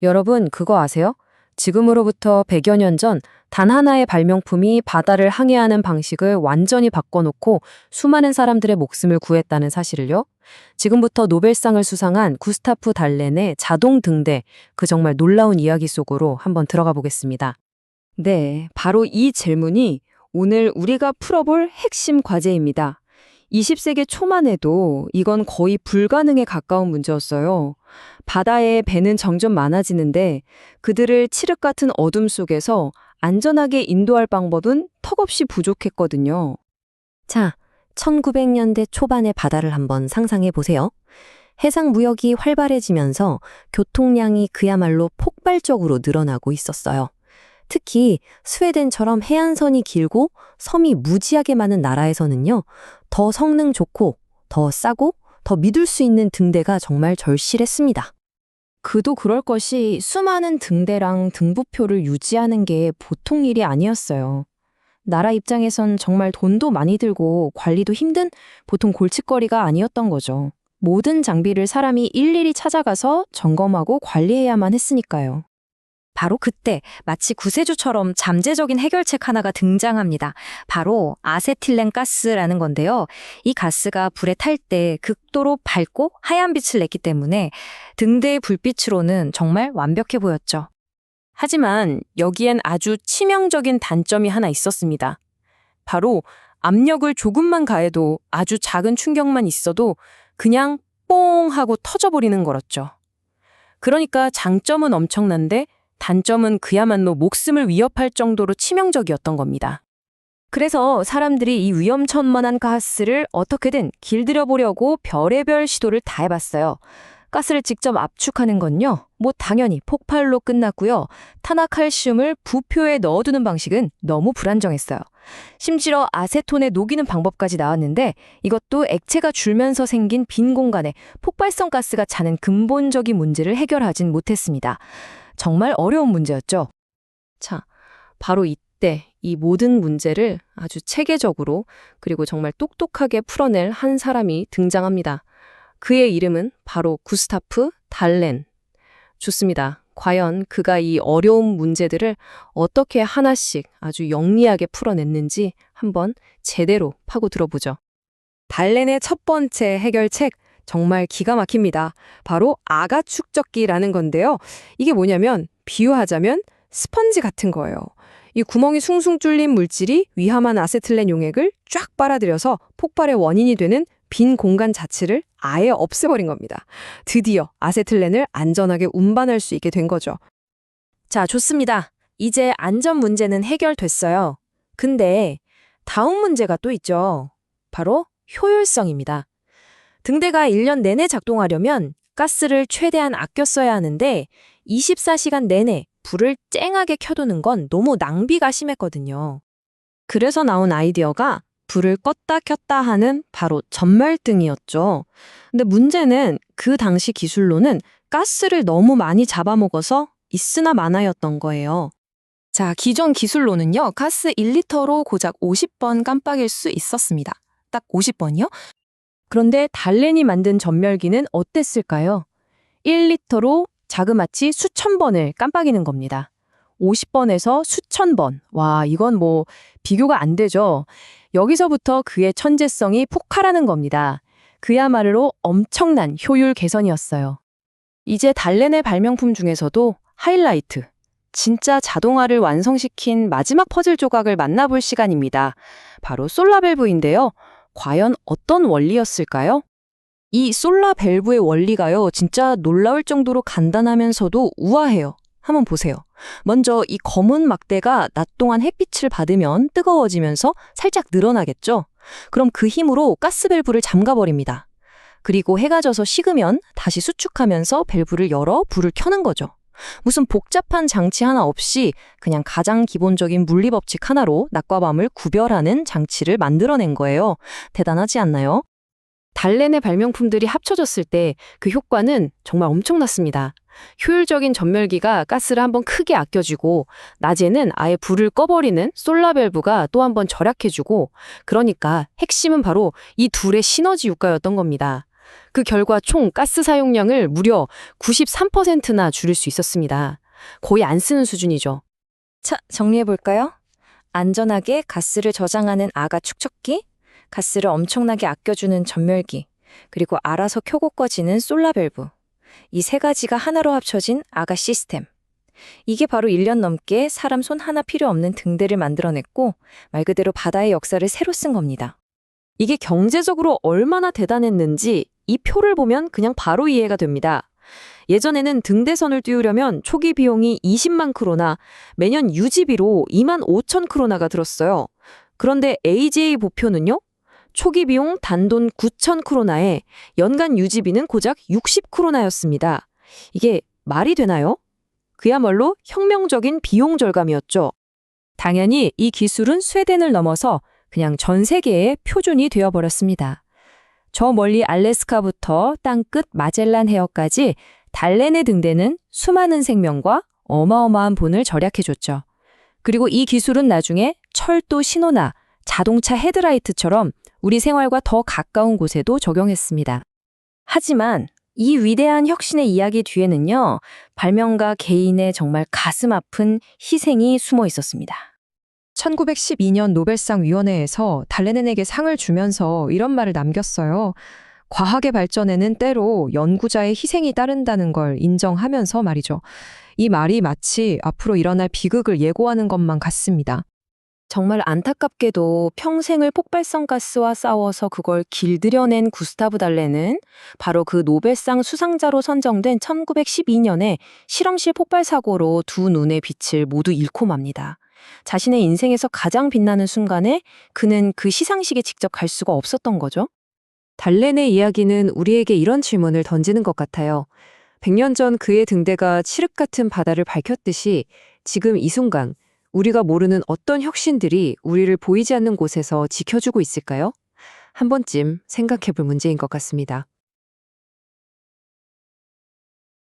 여러분, 그거 아세요? 지금으로부터 100여 년 전 단 하나의 발명품이 바다를 항해하는 방식을 완전히 바꿔놓고 수많은 사람들의 목숨을 구했다는 사실을요. 지금부터 노벨상을 수상한 구스타프 달렌의 자동 등대, 그 정말 놀라운 이야기 속으로 한번 들어가 보겠습니다. 네, 바로 이 질문이 오늘 우리가 풀어볼 핵심 과제입니다. 20세기 초만 해도 이건 거의 불가능에 가까운 문제였어요. 바다에 배는 점점 많아지는데 그들을 칠흑 같은 어둠 속에서 안전하게 인도할 방법은 턱없이 부족했거든요. 자, 1900년대 초반의 바다를 한번 상상해 보세요. 해상 무역이 활발해지면서 교통량이 그야말로 폭발적으로 늘어나고 있었어요. 특히 스웨덴처럼 해안선이 길고 섬이 무지하게 많은 나라에서는요, 더 성능 좋고, 더 싸고, 더 믿을 수 있는 등대가 정말 절실했습니다. 그도 그럴 것이 수많은 등대랑 등부표를 유지하는 게 보통 일이 아니었어요. 나라 입장에선 정말 돈도 많이 들고 관리도 힘든 보통 골칫거리가 아니었던 거죠. 모든 장비를 사람이 일일이 찾아가서 점검하고 관리해야만 했으니까요. 바로 그때 마치 구세주처럼 잠재적인 해결책 하나가 등장합니다. 바로 아세틸렌 가스라는 건데요. 이 가스가 불에 탈 때 극도로 밝고 하얀 빛을 냈기 때문에 등대의 불빛으로는 정말 완벽해 보였죠. 하지만 여기엔 아주 치명적인 단점이 하나 있었습니다. 바로 압력을 조금만 가해도 아주 작은 충격만 있어도 그냥 뽕 하고 터져버리는 거였죠. 그러니까 장점은 엄청난데 단점은 그야말로 목숨을 위협할 정도로 치명적이었던 겁니다. 그래서 사람들이 이 위험천만한 가스를 어떻게든 길들여 보려고 별의별 시도를 다 해봤어요. 가스를 직접 압축하는 건요, 당연히 폭발로 끝났고요. 탄화칼슘을 부표에 넣어두는 방식은 너무 불안정했어요. 심지어 아세톤에 녹이는 방법까지 나왔는데 이것도 액체가 줄면서 생긴 빈 공간에 폭발성 가스가 차는 근본적인 문제를 해결하진 못했습니다. 정말 어려운 문제였죠. 자, 바로 이때 이 모든 문제를 아주 체계적으로 그리고 정말 똑똑하게 풀어낼 한 사람이 등장합니다. 그의 이름은 바로 구스타프 달렌. 좋습니다. 과연 그가 이 어려운 문제들을 어떻게 하나씩 아주 영리하게 풀어냈는지 한번 제대로 파고 들어보죠. 달렌의 첫 번째 해결책, 정말 기가 막힙니다. 바로 아가 축적기라는 건데요. 이게 뭐냐면 비유하자면 스펀지 같은 거예요. 이 구멍이 숭숭 뚫린 물질이 위험한 아세틸렌 용액을 쫙 빨아들여서 폭발의 원인이 되는 빈 공간 자체를 아예 없애버린 겁니다. 드디어 아세틸렌을 안전하게 운반할 수 있게 된 거죠. 자, 좋습니다. 이제 안전 문제는 해결됐어요. 근데 다음 문제가 또 있죠. 바로 효율성입니다. 등대가 1년 내내 작동하려면 가스를 최대한 아껴 써야 하는데 24시간 내내 불을 쨍하게 켜두는 건 너무 낭비가 심했거든요. 그래서 나온 아이디어가 불을 껐다 켰다 하는 바로 전멸등이었죠. 근데 문제는 그 당시 기술로는 가스를 너무 많이 잡아먹어서 있으나 마나였던 거예요. 자, 기존 기술로는요, 가스 1리터로 고작 50번 깜빡일 수 있었습니다. 딱 50번이요? 그런데 달렌이 만든 전멸기는 어땠을까요? 1리터로 자그마치 수천 번을 깜빡이는 겁니다. 50번에서 수천 번. 와, 이건 비교가 안 되죠. 여기서부터 그의 천재성이 폭발하는 겁니다. 그야말로 엄청난 효율 개선이었어요. 이제 달렌의 발명품 중에서도 하이라이트, 진짜 자동화를 완성시킨 마지막 퍼즐 조각을 만나볼 시간입니다. 바로 솔라밸브인데요. 과연 어떤 원리였을까요? 이 솔라밸브의 원리가요, 진짜 놀라울 정도로 간단하면서도 우아해요. 한번 보세요. 먼저 이 검은 막대가 낮 동안 햇빛을 받으면 뜨거워지면서 살짝 늘어나겠죠? 그럼 그 힘으로 가스밸브를 잠가버립니다. 그리고 해가 져서 식으면 다시 수축하면서 밸브를 열어 불을 켜는 거죠. 무슨 복잡한 장치 하나 없이 그냥 가장 기본적인 물리법칙 하나로 낮과 밤을 구별하는 장치를 만들어낸 거예요. 대단하지 않나요? 달렌의 발명품들이 합쳐졌을 때 그 효과는 정말 엄청났습니다. 효율적인 전멸기가 가스를 한번 크게 아껴주고 낮에는 아예 불을 꺼버리는 솔라밸브가 또 한번 절약해주고, 그러니까 핵심은 바로 이 둘의 시너지 효과였던 겁니다. 그 결과 총 가스 사용량을 무려 93%나 줄일 수 있었습니다. 거의 안 쓰는 수준이죠. 자, 정리해볼까요? 안전하게 가스를 저장하는 아가 축적기, 가스를 엄청나게 아껴주는 전멸기, 그리고 알아서 켜고 꺼지는 솔라밸브. 이 세 가지가 하나로 합쳐진 아가 시스템. 이게 바로 1년 넘게 사람 손 하나 필요 없는 등대를 만들어냈고 말 그대로 바다의 역사를 새로 쓴 겁니다. 이게 경제적으로 얼마나 대단했는지 이 표를 보면 그냥 바로 이해가 됩니다. 예전에는 등대선을 띄우려면 초기 비용이 20만 크로나, 매년 유지비로 2만 5천 크로나가 들었어요. 그런데 AGA 보표는요? 초기 비용 단돈 9천 크로나에 연간 유지비는 고작 60 크로나였습니다. 이게 말이 되나요? 그야말로 혁명적인 비용 절감이었죠. 당연히 이 기술은 스웨덴을 넘어서 그냥 전 세계의 표준이 되어버렸습니다. 저 멀리 알래스카부터 땅끝 마젤란 해역까지 달레네 등대는 수많은 생명과 어마어마한 돈을 절약해줬죠. 그리고 이 기술은 나중에 철도 신호나 자동차 헤드라이트처럼 우리 생활과 더 가까운 곳에도 적용했습니다. 하지만 이 위대한 혁신의 이야기 뒤에는요, 발명가 개인의 정말 가슴 아픈 희생이 숨어 있었습니다. 1912년 노벨상 위원회에서 달레넨에게 상을 주면서 이런 말을 남겼어요. 과학의 발전에는 때로 연구자의 희생이 따른다는 걸 인정하면서 말이죠. 이 말이 마치 앞으로 일어날 비극을 예고하는 것만 같습니다. 정말 안타깝게도 평생을 폭발성 가스와 싸워서 그걸 길들여낸 구스타브 달레는 바로 그 노벨상 수상자로 선정된 1912년에 실험실 폭발 사고로 두 눈의 빛을 모두 잃고 맙니다. 자신의 인생에서 가장 빛나는 순간에 그는 그 시상식에 직접 갈 수가 없었던 거죠. 달렌의 이야기는 우리에게 이런 질문을 던지는 것 같아요. 100년 전 그의 등대가 칠흑 같은 바다를 밝혔듯이 지금 이 순간 우리가 모르는 어떤 혁신들이 우리를 보이지 않는 곳에서 지켜주고 있을까요? 한 번쯤 생각해 볼 문제인 것 같습니다.